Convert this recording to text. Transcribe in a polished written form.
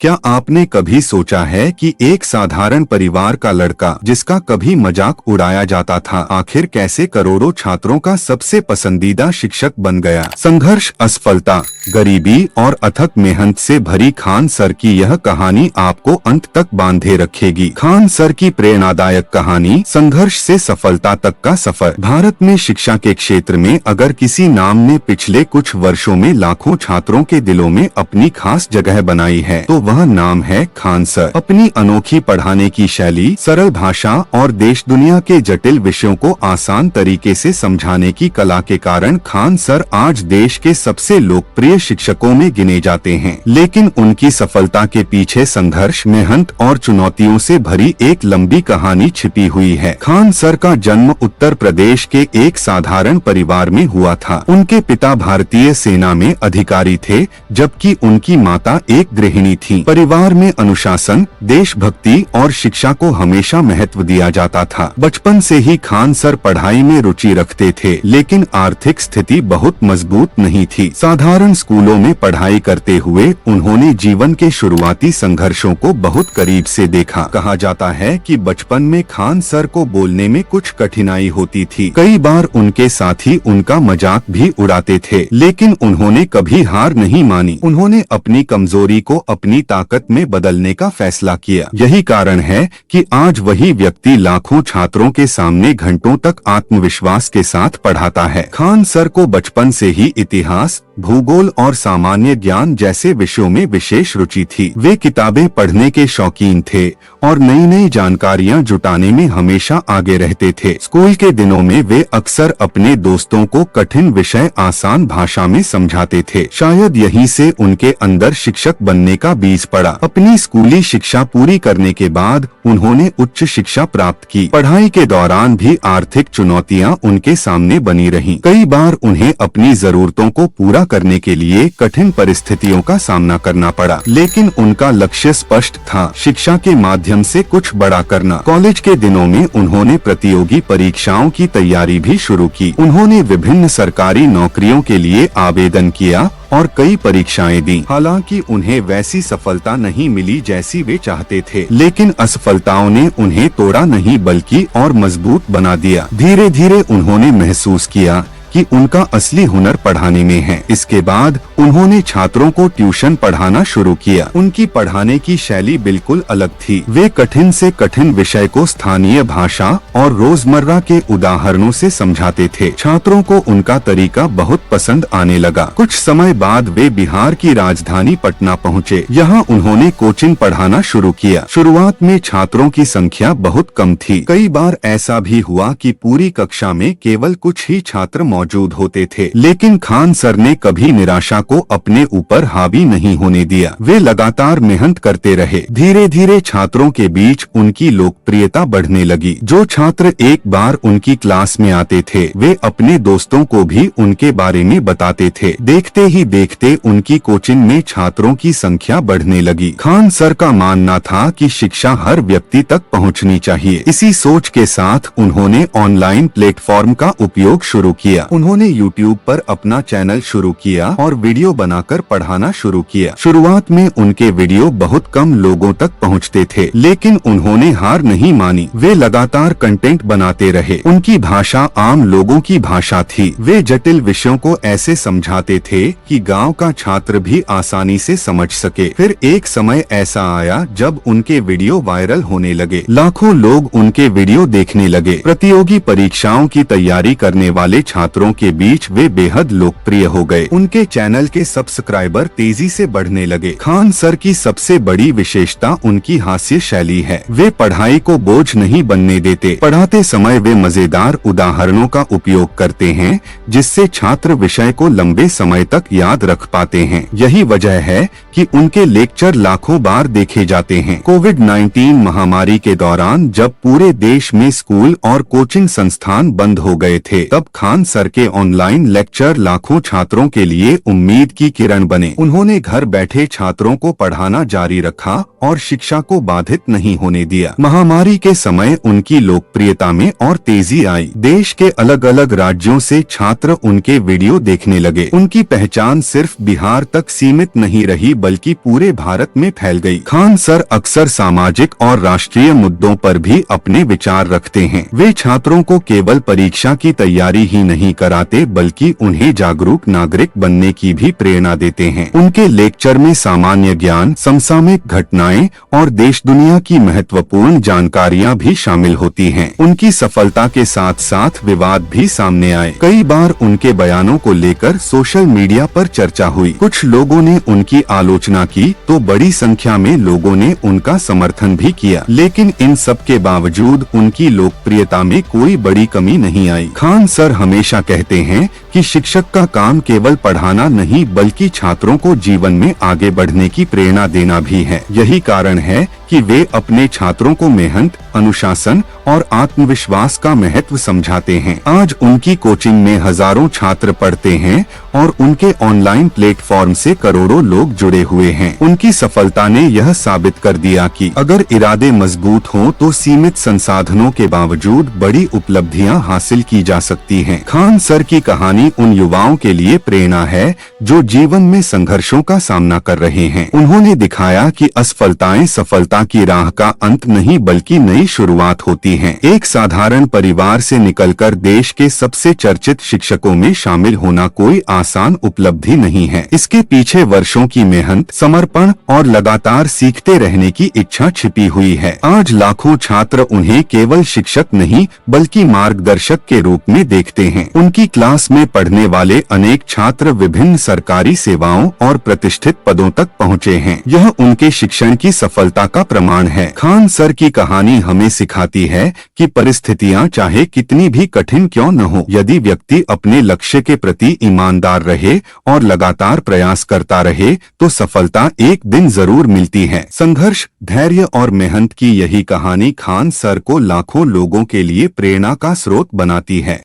क्या आपने कभी सोचा है कि एक साधारण परिवार का लड़का जिसका कभी मजाक उड़ाया जाता था आखिर कैसे करोड़ों छात्रों का सबसे पसंदीदा शिक्षक बन गया। संघर्ष, असफलता, गरीबी और अथक मेहनत से भरी खान सर की यह कहानी आपको अंत तक बांधे रखेगी। खान सर की प्रेरणादायक कहानी, संघर्ष से सफलता तक का सफर। भारत में शिक्षा के क्षेत्र में अगर किसी नाम ने पिछले कुछ वर्षों में लाखों छात्रों के दिलों में अपनी खास जगह बनाई है तो वह नाम है खान सर। अपनी अनोखी पढ़ाने की शैली, सरल भाषा और देश दुनिया के जटिल विषयों को आसान तरीके से समझाने की कला के कारण खान सर आज देश के सबसे लोकप्रिय शिक्षकों में गिने जाते हैं। लेकिन उनकी सफलता के पीछे संघर्ष, मेहनत और चुनौतियों से भरी एक लंबी कहानी छिपी हुई है। खान सर का जन्म उत्तर प्रदेश के एक साधारण परिवार में हुआ था। उनके पिता भारतीय सेना में अधिकारी थे, जबकि उनकी माता एक गृहिणी थी। परिवार में अनुशासन, देशभक्ति और शिक्षा को हमेशा महत्व दिया जाता था। बचपन से ही खान सर पढ़ाई में रुचि रखते थे, लेकिन आर्थिक स्थिति बहुत मजबूत नहीं थी। साधारण स्कूलों में पढ़ाई करते हुए उन्होंने जीवन के शुरुआती संघर्षों को बहुत करीब से देखा। कहा जाता है कि बचपन में खान सर को बोलने में कुछ कठिनाई होती थी। कई बार उनके साथी उनका मजाक भी उड़ाते थे, लेकिन उन्होंने कभी हार नहीं मानी। उन्होंने अपनी कमजोरी को अपनी ताकत में बदलने का फैसला किया। यही कारण है कि आज वही व्यक्ति लाखों छात्रों के सामने घंटों तक आत्मविश्वास के साथ पढ़ाता है। खान सर को बचपन से ही इतिहास, भूगोल और सामान्य ज्ञान जैसे विषयों में विशेष रुचि थी। वे किताबें पढ़ने के शौकीन थे और नई नई जानकारियां जुटाने में हमेशा आगे रहते थे। स्कूल के दिनों में वे अक्सर अपने दोस्तों को कठिन विषय आसान भाषा में समझाते थे। शायद यहीं से उनके अंदर शिक्षक बनने का बीज पड़ा। अपनी स्कूली शिक्षा पूरी करने के बाद उन्होंने उच्च शिक्षा प्राप्त की। पढ़ाई के दौरान भी आर्थिक चुनौतियां उनके सामने बनी रहीं। कई बार उन्हें अपनी जरूरतों को पूरा करने के लिए कठिन परिस्थितियों का सामना करना पड़ा, लेकिन उनका लक्ष्य स्पष्ट था, शिक्षा के माध्यम से कुछ बड़ा करना। कॉलेज के दिनों में उन्होंने प्रतियोगी परीक्षाओं की तैयारी भी शुरू की। उन्होंने विभिन्न सरकारी नौकरियों के लिए आवेदन किया और कई परीक्षाएं दी। हालांकि उन्हें वैसी सफलता नहीं मिली जैसी वे चाहते थे, लेकिन असफलताओं ने उन्हें तोड़ा नहीं बल्कि और मजबूत बना दिया। धीरे धीरे उन्होंने महसूस किया कि उनका असली हुनर पढ़ाने में है। इसके बाद उन्होंने छात्रों को ट्यूशन पढ़ाना शुरू किया। उनकी पढ़ाने की शैली बिल्कुल अलग थी। वे कठिन से कठिन विषय को स्थानीय भाषा और रोजमर्रा के उदाहरणों से समझाते थे। छात्रों को उनका तरीका बहुत पसंद आने लगा। कुछ समय बाद वे बिहार की राजधानी पटना पहुँचे। यहाँ उन्होंने कोचिंग पढ़ाना शुरू किया। शुरुआत में छात्रों की संख्या बहुत कम थी। कई बार ऐसा भी हुआ कि पूरी कक्षा में केवल कुछ ही छात्र मौजूद होते थे, लेकिन खान सर ने कभी निराशा को अपने ऊपर हावी नहीं होने दिया। वे लगातार मेहनत करते रहे। धीरे धीरे छात्रों के बीच उनकी लोकप्रियता बढ़ने लगी। जो छात्र एक बार उनकी क्लास में आते थे, वे अपने दोस्तों को भी उनके बारे में बताते थे। देखते ही देखते उनकी कोचिंग में छात्रों की संख्या बढ़ने लगी। खान सर का मानना था कि शिक्षा हर व्यक्ति तक पहुंचनी चाहिए। इसी सोच के साथ उन्होंने ऑनलाइन प्लेटफॉर्म का उपयोग शुरू किया। उन्होंने YouTube पर अपना चैनल शुरू किया और वीडियो बनाकर पढ़ाना शुरू किया। शुरुआत में उनके वीडियो बहुत कम लोगों तक पहुंचते थे, लेकिन उन्होंने हार नहीं मानी। वे लगातार कंटेंट बनाते रहे। उनकी भाषा आम लोगों की भाषा थी। वे जटिल विषयों को ऐसे समझाते थे कि गांव का छात्र भी आसानी से समझ सके। फिर एक समय ऐसा आया जब उनके वीडियो वायरल होने लगे। लाखों लोग उनके वीडियो देखने लगे। प्रतियोगी परीक्षाओं की तैयारी करने वाले छात्रों के बीच वे बेहद लोकप्रिय हो गए। उनके चैनल के सब्सक्राइबर तेजी से बढ़ने लगे। खान सर की सबसे बड़ी विशेषता उनकी हास्य शैली है। वे पढ़ाई को बोझ नहीं बनने देते। पढ़ाते समय वे मजेदार उदाहरणों का उपयोग करते हैं, जिससे छात्र विषय को लंबे समय तक याद रख पाते हैं। यही वजह है कि उनके लेक्चर लाखों बार देखे जाते हैं। कोविड-19 महामारी के दौरान जब पूरे देश में स्कूल और कोचिंग संस्थान बंद हो गए थे, तब खान सर के ऑनलाइन लेक्चर लाखों छात्रों के लिए उम्मीद की किरण बने। उन्होंने घर बैठे छात्रों को पढ़ाना जारी रखा और शिक्षा को बाधित नहीं होने दिया। महामारी के समय उनकी लोकप्रियता में और तेजी आई। देश के अलग अलग राज्यों से छात्र उनके वीडियो देखने लगे। उनकी पहचान सिर्फ बिहार तक सीमित नहीं रही बल्कि पूरे भारत में फैल गई। खान सर अक्सर सामाजिक और राष्ट्रीय मुद्दों पर भी अपने विचार रखते हैं। वे छात्रों को केवल परीक्षा की तैयारी ही नहीं कराते बल्कि उन्हें जागरूक नागरिक बनने की भी प्रेरणा देते हैं। उनके लेक्चर में सामान्य ज्ञान, समसामयिक घटनाएं और देश दुनिया की महत्वपूर्ण जानकारियां भी शामिल होती हैं। उनकी सफलता के साथ साथ विवाद भी सामने आए। कई बार उनके बयानों को लेकर सोशल मीडिया पर चर्चा हुई। कुछ लोगों ने उनकी आलोचना की तो बड़ी संख्या में लोगों ने उनका समर्थन भी किया, लेकिन इन सब के बावजूद उनकी लोकप्रियता में कोई बड़ी कमी नहीं आई। खान सर हमेशा कहते हैं कि शिक्षक का काम केवल पढ़ाना नहीं बल्कि छात्रों को जीवन में आगे बढ़ने की प्रेरणा देना भी है। यही कारण है कि वे अपने छात्रों को मेहनत, अनुशासन और आत्मविश्वास का महत्व समझाते हैं। आज उनकी कोचिंग में हजारों छात्र पढ़ते हैं और उनके ऑनलाइन प्लेटफॉर्म से करोड़ों लोग जुड़े हुए हैं। उनकी सफलता ने यह साबित कर दिया कि अगर इरादे मजबूत हों तो सीमित संसाधनों के बावजूद बड़ी उपलब्धियां हासिल की जा सकती हैं। खान सर की कहानी उन युवाओं के लिए प्रेरणा है जो जीवन में संघर्षों का सामना कर रहे हैं। उन्होंने दिखाया कि असफलताएं सफलता की राह का अंत नहीं बल्कि नई शुरुआत होती हैं। एक साधारण परिवार से निकलकर देश के सबसे चर्चित शिक्षकों में शामिल होना कोई आसान उपलब्धि नहीं है। इसके पीछे वर्षों की मेहनत, समर्पण और लगातार सीखते रहने की इच्छा छिपी हुई है। आज लाखों छात्र उन्हें केवल शिक्षक नहीं बल्कि मार्गदर्शक के रूप में देखते हैं। उनकी क्लास में पढ़ने वाले अनेक छात्र विभिन्न सरकारी सेवाओं और प्रतिष्ठित पदों तक पहुँचे हैं। यह उनके शिक्षण की सफलता का प्रमाण है। खान सर की कहानी हमें सिखाती है कि परिस्थितियां चाहे कितनी भी कठिन क्यों न हो, यदि व्यक्ति अपने लक्ष्य के प्रति ईमानदार रहे और लगातार प्रयास करता रहे तो सफलता एक दिन जरूर मिलती है। संघर्ष, धैर्य और मेहनत की यही कहानी खान सर को लाखों लोगों के लिए प्रेरणा का स्रोत बनाती है।